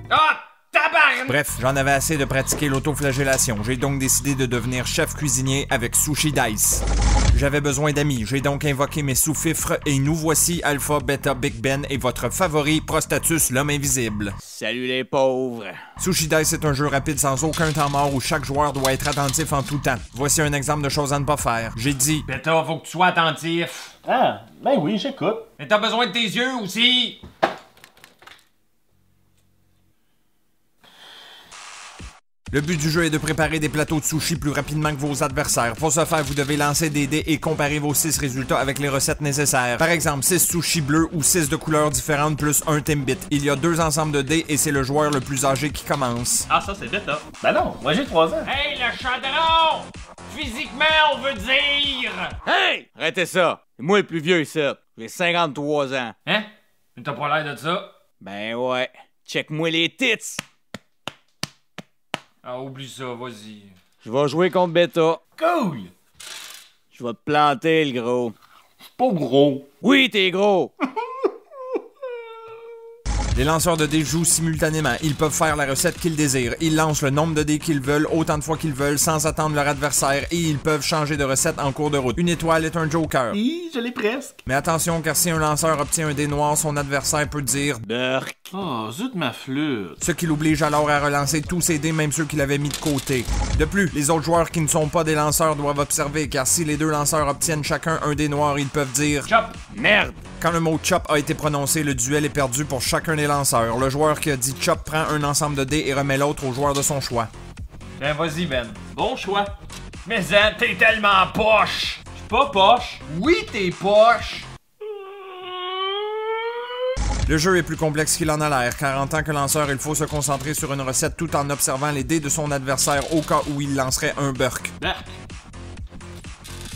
Ah! Tabarn! Bref, j'en avais assez de pratiquer l'autoflagellation. J'ai donc décidé de devenir chef cuisinier avec Sushi Dice. J'avais besoin d'amis, j'ai donc invoqué mes sous-fifres et nous voici Alpha, Beta, Big Ben et votre favori, Prostatus, l'homme invisible. Salut les pauvres. Sushi Dice est un jeu rapide sans aucun temps mort où chaque joueur doit être attentif en tout temps. Voici un exemple de choses à ne pas faire. J'ai dit... Beta, faut que tu sois attentif. Ah, ben oui, j'écoute. Mais t'as besoin de tes yeux aussi. Le but du jeu est de préparer des plateaux de sushi plus rapidement que vos adversaires. Pour ce faire, vous devez lancer des dés et comparer vos 6 résultats avec les recettes nécessaires. Par exemple, 6 sushis bleus ou 6 de couleurs différentes plus un Timbit. Il y a 2 ensembles de dés et c'est le joueur le plus âgé qui commence. Ah, ça, c'est bêta. Ben non, moi j'ai 3 ans. Hey, le chaudron! Physiquement, on veut dire! Hey! Arrêtez ça. Moi le plus vieux ici. J'ai 53 ans. Hein? Mais t'as pas l'air de ça? Ben ouais. Check-moi les tits. Ah, oublie ça, vas-y. Je vais jouer contre Beta. Cool! Je vais te planter, le gros. C'est pas gros. Oui, t'es gros. Les lanceurs de dés jouent simultanément. Ils peuvent faire la recette qu'ils désirent. Ils lancent le nombre de dés qu'ils veulent, autant de fois qu'ils veulent, sans attendre leur adversaire, et ils peuvent changer de recette en cours de route. Une étoile est un joker. Oui, je l'ai presque. Mais attention, car si un lanceur obtient un dé noir, son adversaire peut dire Burk. Oh, zut ma flûte. ce qui l'oblige alors à relancer tous ses dés, même ceux qu'il avait mis de côté. De plus, les autres joueurs qui ne sont pas des lanceurs doivent observer, car si les 2 lanceurs obtiennent chacun un dé noir, ils peuvent dire Chop! Merde. Quand le mot chop a été prononcé, le duel est perdu pour chacun des lanceurs. Le joueur qui a dit chop prend un ensemble de dés et remet l'autre au joueur de son choix. Ben, vas-y, Ben. Bon choix. Mais Zan, t'es tellement poche! Je suis pas poche. Oui, t'es poche! Le jeu est plus complexe qu'il en a l'air, car en tant que lanceur, il faut se concentrer sur une recette tout en observant les dés de son adversaire au cas où il lancerait un burk. Burk.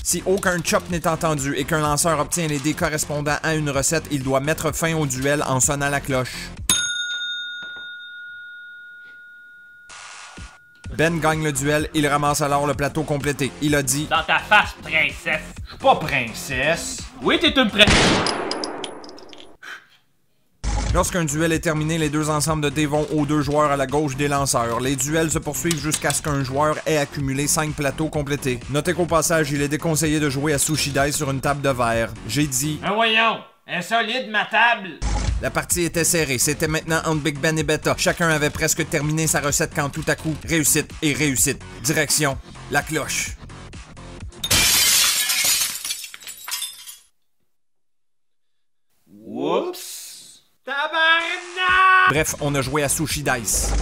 Si aucun chop n'est entendu et qu'un lanceur obtient les dés correspondant à une recette, il doit mettre fin au duel en sonnant la cloche. Ben gagne le duel, il ramasse alors le plateau complété. Il a dit Dans ta face, princesse. Je suis pas princesse. Oui, t'es une princesse. lorsqu'un duel est terminé, les 2 ensembles de dés vont aux 2 joueurs à la gauche des lanceurs. Les duels se poursuivent jusqu'à ce qu'un joueur ait accumulé 5 plateaux complétés. Notez qu'au passage, il est déconseillé de jouer à Sushi Dice sur une table de verre. J'ai dit Ben voyons! Insolide, ma table! la partie était serrée, c'était maintenant entre Big Ben et Beta. Chacun avait presque terminé sa recette quand tout à coup, réussite et réussite. Direction, la cloche. Oups. Tabarnak! Bref, on a joué à Sushi Dice.